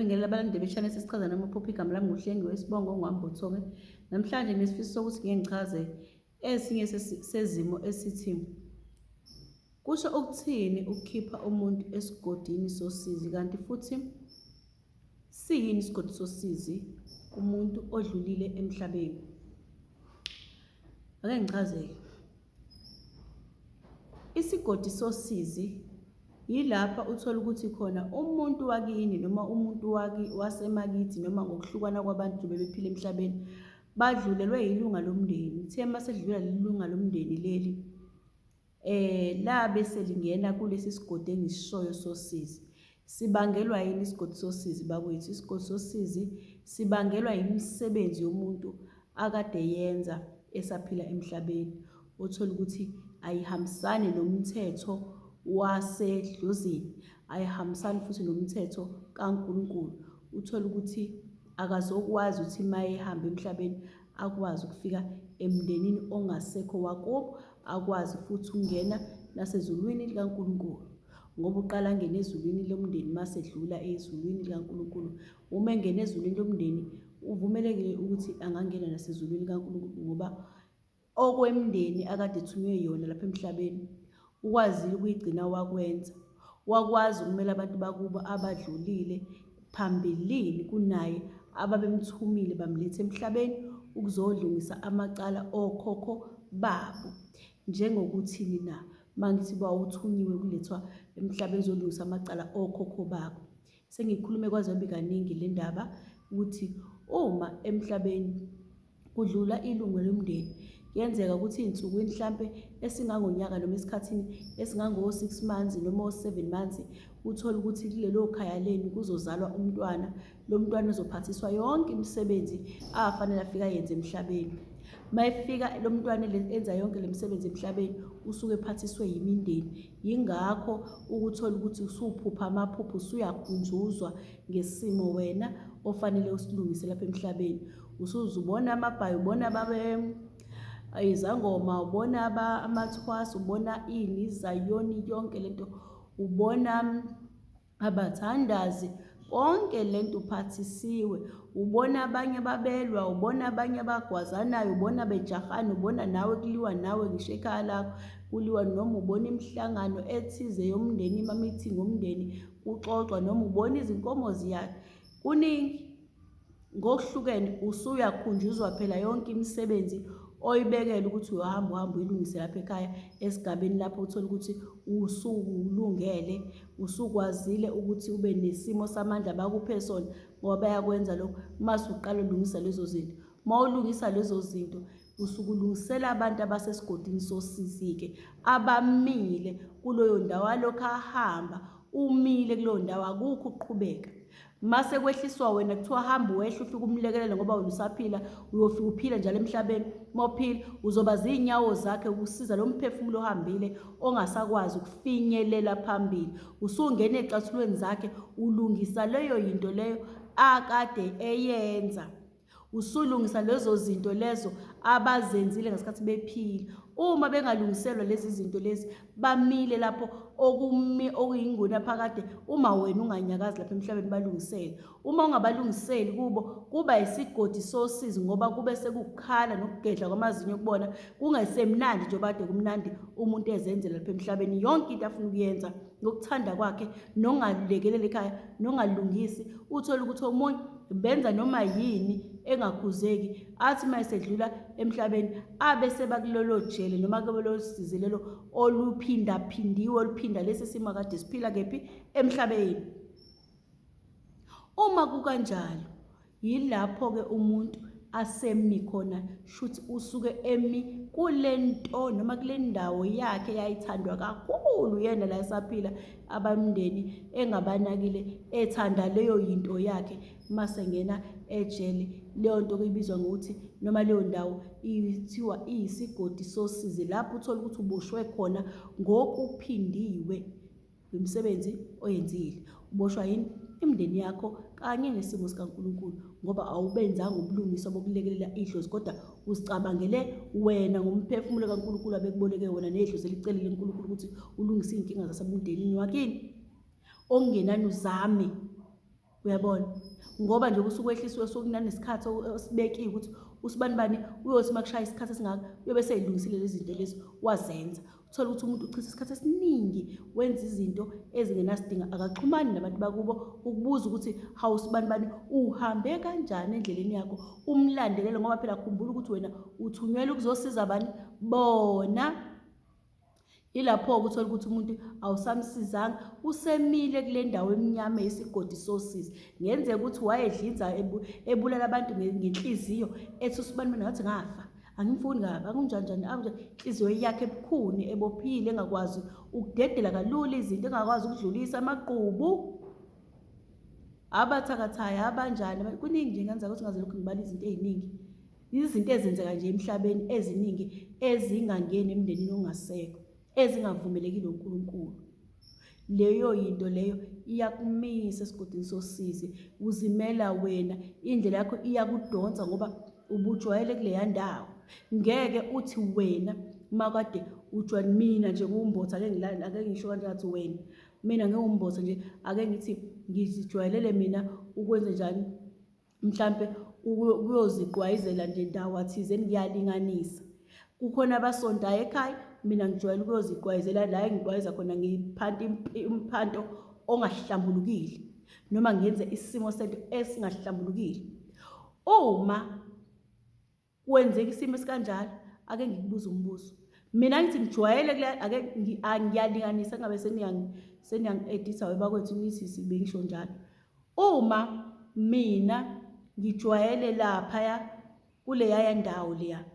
Ngela abalandeli beshane sesichaza namaphupho igama lami nguhlengi wesibongo ongwambothoke. Namhlanje nesifiso sokuthi ngeke ngichaze esinye sezimo esithi kusho ukuthini ukukhipha umuntu esigodini sosizi, kanti futhi siyini isigodi sosizi kumuntu odlulile emhlabeni. Ake ngichazeke. Isigodi sosizi yilapha uthola ukuthi khona umuntu wakini noma umuntu wasemakithi noma ngokuhlukana kwabantu bebephila emhlabeni badlulelwe yilunga lomndeni. Uthe masedlula lilunga lomndeni leli la bese lingena kulesi sigodi engisishoyo sosizi. Sibangelwa yini isigodi sosizi bakwethu? Isigodi sosizi sibangelwa imisebenzi yomuntu akade yenza esaphila emhlabeni, uthola ukuthi ayihambisani nomthetho wasedlozini, ayihambisani futhi nomthetho kaNkulunkulu. Uthola ukuthi akazokwazi ukuthi maye ehamba emhlabeni akwazi ukufika emndenini ongasekho wakubo, akwazi futhi ukungena nasezulwini likaNkulunkulu, ngoba uqala ngene ezulwini lomndeni masedlula ezulwini likaNkulunkulu. Uma engena ezulwini lomndeni uvumelekile ukuthi angangena nasezulwini likaNkulunkulu, ngoba okwemndeni akade ethunywe yona lapha emhlabeni ukwazile ukuyigcina wakwenza, wakwazi ukumela abantu bakubo abadlulile phambilini kunaye ababemthumile bamletha emhlabeni ukuzolungisa amacala okhokho babo. Njengokuthi na mangithi bawuthunyiwe kulethwa emhlabeni uzolungisa amacala okhokho babo. Sengikhulume kwaze yabe kaningi le ndaba ukuthi uma emhlabeni kudlula ilungu lomndeni kuyenzeka ukuthi insukwini mhlambe esingangonyaka noma esikhathini esingango-6 months noma o7 months uthola ukuthi kulelo khaya leni kuzozalwa umntwana. Lo mntwana uzophathiswa yonke imisebenzi afanele afika yenze emhlabeni. Mayefika lo mntwana enza yonke le misebenzi emhlabeni usuke ephathiswe yimindeni. Yingakho ukuthola ukuthi usuphupha amaphupho, usuyakhunjuzwa ngesimo wena ofanele usilungise lapha emhlabeni. Usuzubona amabhayi, ubona babe izangoma, ubona amathwasa, ubona izayoni, yonke lento ubona abathandazi, konke lento uphathisiwe. Ubona abanye babelwa, ubona abanye abagwazanayo, ubona bejahana, ubona nawe kuliwa nawe ngisho ekhaya lakho kuliwa, noma ubona imihlangano ethize yomndeni, ama-meeting omndeni kuxoxwa, noma ubona izinkomo ziyakhe. Kuningi ngokuhlukene, usuyakhunjuzwa phela yonke imisebenzi oyibekela ukuthi uhamba uyilungise lapha ekhaya esigabeni lapho uthola ukuthi usulungele, usukwazile ukuthi ube nesimo samandla bakuphe sona, ngoba bayakwenza lokho. Masuqala ulungisa lezo zinto, mawulungisa lezo zinto usukulungisela abantu abasesigodini sosizi-ke abamile kuleyo ndawo. Alokhu ahamba umile kuleyo ndawo, akukho ukuqhubeka. Mase kwehliswa wena kuthiwa hamba wehla ufike umlekelele ngoba wena usaphila, uyofika uphila njalo emhlabeni. Mawuphila uzoba zinyawo zakhe ukusiza lo mphefumulo ohambile ongasakwazi ukufinyelela phambili. Usungena ecathulweni zakhe ulungisa leyo yinto leyo akade eyenza, usulungisa lezo zinto lezo abazenzile ngesikhathi bephila. Uma bengalungiselwa lezi zinto lezi bamile lapho okuyingona phakade, uma wena unganyakazi lapha emhlabeni balungisele. Uma ungabalungiseli kubo kuba isigodi sosizi, ngoba kube sekukhala nokugedla kwamazinyo kubona kungesemnandi nje obade kumnandi umuntu ezenzela lapha emhlabeni yonke into afuna ukuyenza ngokuthanda kwakhe, nongalekelele ekhaya, nongalungisi. Uthola ukuthi omunye benza noma yini engakhuzeki, athi mayesedlula emhlabeni abe sebakulolo jele noma kulolo sizi lelo oluphindaphindiwe, oluphinda lesi simo kade siphila kephi emhlabeni. Uma kukanjalo yilapho-ke umuntu asemi khona, shuthi usuke emi kule nto noma kule ndawo yakhe yayithandwa kakhulu yena la esaphila, abamndeni engabanakile, ethanda leyo yinto yakhe. Mase ngena ejele, leyo nto kuyibizwa ngokuthi noma leyo ndawo ithiwa iyisigodi sosizi, lapho uthola ukuthi uboshwe khona ngokuphindiwe imisebenzi oyenzile. Uboshwa yini? Imindeni yakho kanye nesimo sikaNkulunkulu, ngoba awubenzanga ubulungiswa bokulekelela idlozi, kodwa uzicabangele wena ngomphefumulo kaNkulunkulu abekuboleke wona nedlozi elicelile uNkulunkulu ukuthi ulungise iy'nkinga zasebundenini wakini. Okungenani uzame uyabona, ngoba nje usukwehlisiwe sokunanesikhathi osibekiwe ukuthi usibanibani uyothi makushaya isikhathi esingaka uyobe seyilungisile lezi zinto lezi wazenza. Uthola ukuthi umuntu uchitha isikhathi esiningi wenza izinto ezingenasidingo, akaxhumani nabantu bakubo ukubuza ukuthi hawu sibanibani uhambe kanjani endleleni yakho, umlandelele, ngoba phela khumbula ukuthi wena uthunyelwe ukuzosiza bani bona. Ilapho-ke uthola ukuthi umuntu awusamsizanga, usemile kule ndawo emnyama yesigodi sosizi. Ngenzeka ukuthi wayedlinza ebulala abantu ngenhliziyo ethi usibanibani ngathi ngafa, angimfuni kabi, akunjanjani, inhliziyo yakhe ebukhuni, ebophile, engakwazi ukudedela kalula izinto, engakwazi ukudlulisa amagqubu, abathakathaya, abanjani, kuningi nje ngenza ukuthi ngaze lokhu ngibala izinto eziningi. Izinto ezenzeka nje emhlabeni eziningi ezingangeni emndenini ongasekho, ezingavumelekile uNkulunkulu. Leyo yinto leyo iyakumisa esigodini sosizi, uzimela wena, indlela yakho iyakudonsa ngoba ubujwayele kuleya ndawo. Ngeke uthi wena makade ujwayele, mina nje ngumbotha, ake ngisho kanje ngathi wena, mina ngiwumbotha nje, ake ngithi ngizijwayelele mina ukwenza njani, mhlampe ukuyoziqwayizela nje ndawo athizeni, ngiyalinganisa. Kukhona abasondayo ekhaya, mina ngijwayele ukuyoziqwayizela la engiqwayiza khona, ngiphanta imphanto ongahlambulukile, noma ngenze isimo sento esingahlambulukile. Uma kwenzeka isimo esikanjalo, ake ngikubuza umbuzo, mina ngithi ngijwayele ake ngiyalinganisa, ngabe seniyangi-editha webakwethu nithi sibe ngisho njalo. Uma mina ngijwayele laphaya kuleya ndawo leya,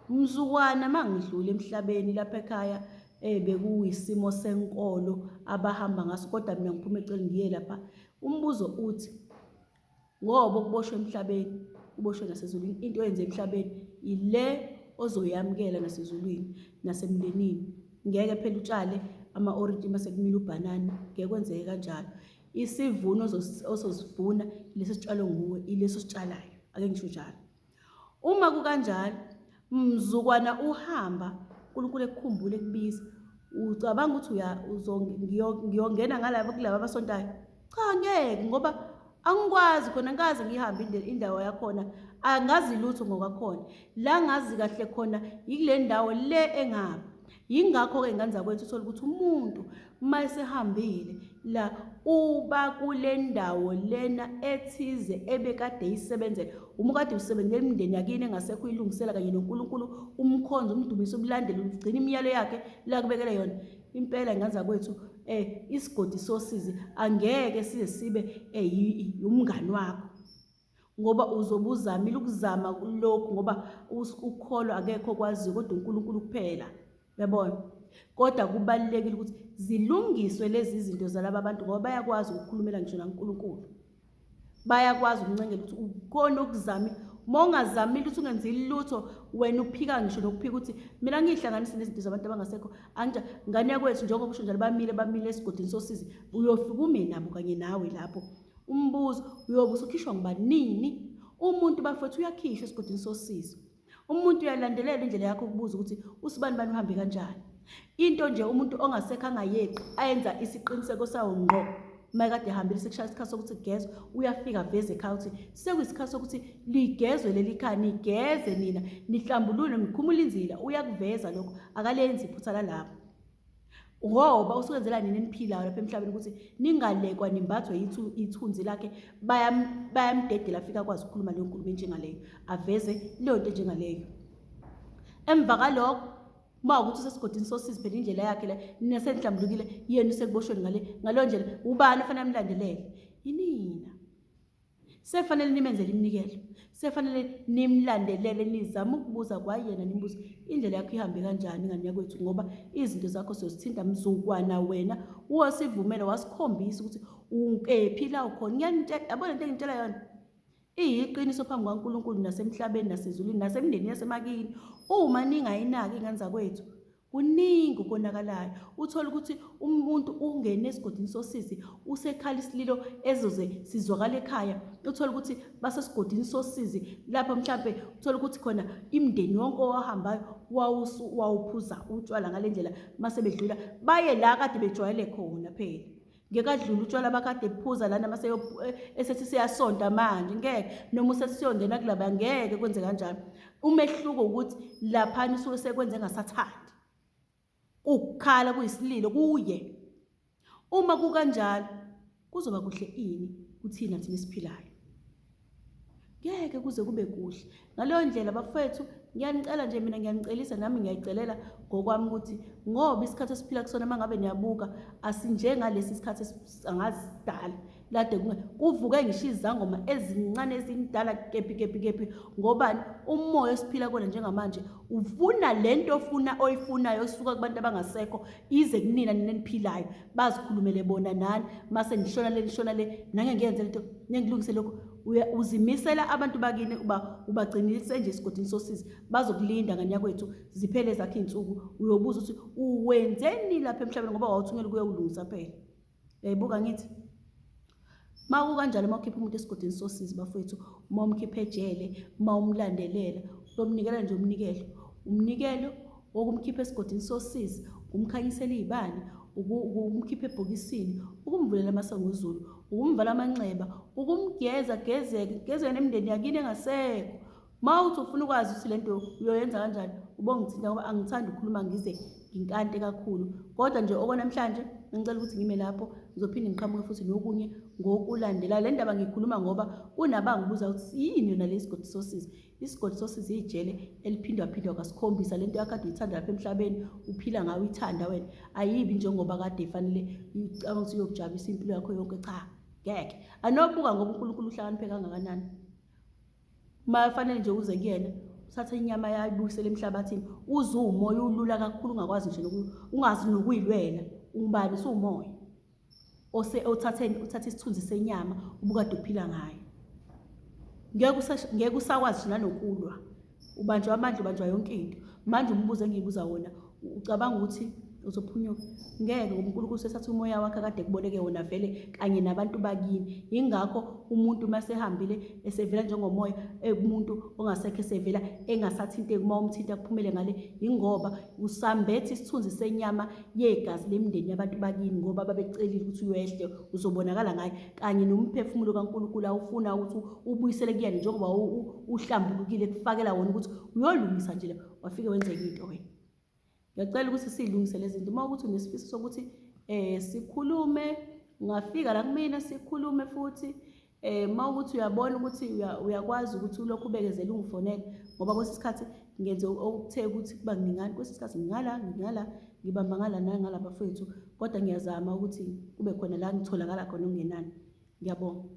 mzukwana mangidlula emhlabeni lapha ekhaya bekuyisimo senkolo abahamba ngaso, kodwa mina ngiphuma eceleni ngiye lapha. Umbuzo uthi, ngoba ukuboshwe emhlabeni uboshwe nasezulwini, into oyenze emhlabeni ile ozoyamukela nasezulwini nasemndenini. Ngeke phela utshale ama-orintshi mase kumila ubhanana, ngeke kwenzeke kanjalo. Isivuno ososivuna leso sitshalo nguwe, ileso sitshalayo, ake ngisho njalo. Uma kukanjalo, mzukwana uhamba, uNkulunkulu ekukhumbule kubiza, ucabanga ukuthi ngiyongena ngalabo kulabo abasontayo? Cha, ngeke, ngoba angikwazi khona, ngikaze ngihambe indawo yakhona, angazi lutho ngokwakhona. La ngazi kahle khona yikule ndawo le engaba. Yingakho-ke nganza kwethu uthola ukuthi umuntu uma esehambile la uba kule ndawo lena ethize ebekade yisebenzela. Uma kade usebenzela imindeni yakini engasekho uyilungisela kanye noNkulunkulu, umkhonzo, umdumiso, umlandeli, ugcina imiyalo yakhe la kubekela yona. Impela nganza kwethu isigodi sosizi angeke size sibe umngani wakho, ngoba uzobe uzamile ukuzama lokhu, ngoba ukukholwa akekho kwaziyo kodwa uNkulunkulu kuphela. Uyabona? Kodwa kubalulekile ukuthi zilungiswe lezi zinto zalaba abantu, ngoba bayakwazi ukukhulumela ngisho naNkulunkulu, bayakwazi ukuncengela ukuthi ukhona ukuzama. Uma ungazamile ukuthi ungenzi lutho, wena uphika ngisho nokuphika ukuthi mina ngihlanganise nezinto zabantu abangasekho, ngane yakwethu njengoba usho njalo, bamile esigodini sosizi, uyofika ume nabo kanye nawe lapho. Umbuzo, uyobe usukhishwa nini? Umuntu bafethu uyakhishwa esigodini sosizi. Umuntu uyalandelela indlela yakho ukubuza ukuthi usibanibani uhambe kanjani. Into nje umuntu ongasekho angayeqi ayenza isiqiniseko sawo ngqo, mayekade ehambile sekushaya isikhathi sokuthi kugezwe, uyafika veze ekhaya ukuthi sekuyisikhathi sokuthi ligezwe leli khaya, nigeze nina, nihlambulule, nikhumule inzila. Uyakuveza lokho, akalenzi iphutha lalapho, ngoba usukwenzela nini eniphilayo lapha emhlabeni ukuthi ningalekwa nimbathwe ithunzi lakhe. Bayamdedela afika akwazi ukukhuluma leyo nkulumo enjengaleyo, aveze leyo nto enjengaleyo. Emva kalokho, uma ukuthi usesigodini sosizi phela indlela yakhe la, nina senihlambulukile, yena usekuboshweni ngaleyo ndlela, ubani ofanele amlandelele? Yinina. Sefanele nimenzele iminikelo, sefanele nimlandelele, nizame ukubuza kwayena, nimbuze indlela yakho ihambe kanjani ngani yakwethu, ngoba izinto zakho siyozithinta. Mzukwana wena uwasivumela, wasikhombisa ukuthi ukephi la ukhona. Yabona into engitshela yona iyiqiniso phambi kwaNkulunkulu nasemhlabeni nasezulwini nasemndeni yasemakini. Uma ningayinaki ingane zakwethu, kuningi ukonakalayo. Uthola ukuthi umuntu ungene esigodini sosizi, usekhala isililo ezoze sizwakala ekhaya. Uthola ukuthi basesigodini sosizi lapha, mhlampe uthola ukuthi khona imindeni yonke owahambayo wawuphuza utshwala ngale ndlela, mase bedlula baye la kade bejwayele khona phela. ngekadlula utshwala bakade buphuza lana esethi siyasonta manje ngeke, noma usesiyongena kulaba ngeke kwenze kanjalo. Umehluko ukuthi laphana usuke sekwenze engasathandi, ukukhala kuyisililo kuye. Uma kukanjalo kuzoba kuhle ini kuthina thina esiphilayo? Ngeke kuze kube kuhle. Ngaleyo ndlela bafethu, ngiyanicela nje, mina ngiyanicelisa nami ngiyayicelela ngokwami ukuthi ngoba isikhathi esiphila kusona mangabe niyabuka asinjengalesi sikhathi angasidala lade kuvuke ngisho izangoma ezincane ezindala kephi ngobani umoya esiphila kona njengamanje ufuna lento oyifunayo osuka kubantu abangasekho ize kunina neniphilayo bazikhulumele bona nani mase nishona le nangengenze lento ngengilungise lokho. Uzimisela abantu bakini ubagcinise nje esigodini sosizi bazokulinda nganyakwethu ziphele zakhe insuku uyobuza ukuthi uwenzeni lapha emhlabeni ngoba wawuthunyelwa kuyokulungisa phela. Yayibuka ngithi makukanjalo mawukhipha umuntu esigodini sosizi bafethu, mawumkhipha ejele, mawumlandelela uyomnikela nje umnikelo wokumkhipha esigodini sosizi, umkhanyisela izibani, ukumkhipha ebhokisini, ukumvulela amasango ezulu, ukumvala amanxeba, ukumgeza gezeke nemindeni yakini engasekho. Mawuthi ufuna ukwazi ukuthi lento uyoyenza kanjani ubongithinta ngoba angithandi ukukhuluma ngize nginkante kakhulu, kodwa nje okwanamhlanje ngicela ukuthi ngime lapho ngizophinde ngiqhamuke futhi nokunye ngokulandela. Le ndaba ngikhuluma ngoba kunabangibuza ukuthi yini yona le sigodi sosizi. Isigodi sosizi ijele eliphindwa kasikhombisa lento yakade uyithanda lapha emhlabeni uphila ngayo uyithanda wena, ayibi njengoba kade ifanele ucabanga ukuthi uyokujabulisa impilo yakho yonke. Cha, ngeke. Anobuka ngoba uNkulunkulu uhlakaniphe kangakanani. Mafanele nje uze kuyena uthathe inyama yayibuyisele emhlabathini, uze umoya ulula kakhulu ungakwazi nje ungazi nokuyilwela, ungubani usumoya uthathe isithunzi senyama ubukade uphila ngayo. Ngeke usakwazi nanokulwa, ubanjwa amandla, ubanjwa yonke into. Manje umbuzo engiyibuza wona ucabanga ukuthi uzophunyuka? Ngeke, ngoba uNkulunkulu usethatha umoya wakhe kade kuboleke wona vele kanye nabantu bakini. Yingakho umuntu masehambile esevela njengomoya umuntu ongasekho esevela engasathinteki, uma umthinta kuphumele ngale, yingoba usambethe isithunzi senyama yegazi lemindeni yabantu bakini ngoba babecelile ukuthi uyehle uzobonakala ngayo, kanye nomphefumulo kaNkulunkulu awufuna ukuthi ubuyisele kuyena njengoba uhlambulukile kufakela wona ukuthi uyolungisa nje wafike wenzeka into wena. Ngiyacela ukuthi silungise lezi zinto. Uma ukuthi unesifiso sokuthi sikhulume, ungafika la kumina sikhulume futhi. Uma ukuthi uyabona ukuthi uyakwazi ukuthi ulokhu ubekezela ungifonele ngoba kwesinye isikhathi ngenze okuthe ukuthi kuba kuningana, kwesinye isikhathi ngingala ngibamba ngala nangala bafethu, kodwa ngiyazama ukuthi kube khona la ngitholakala khona okungenani. Ngiyabonga.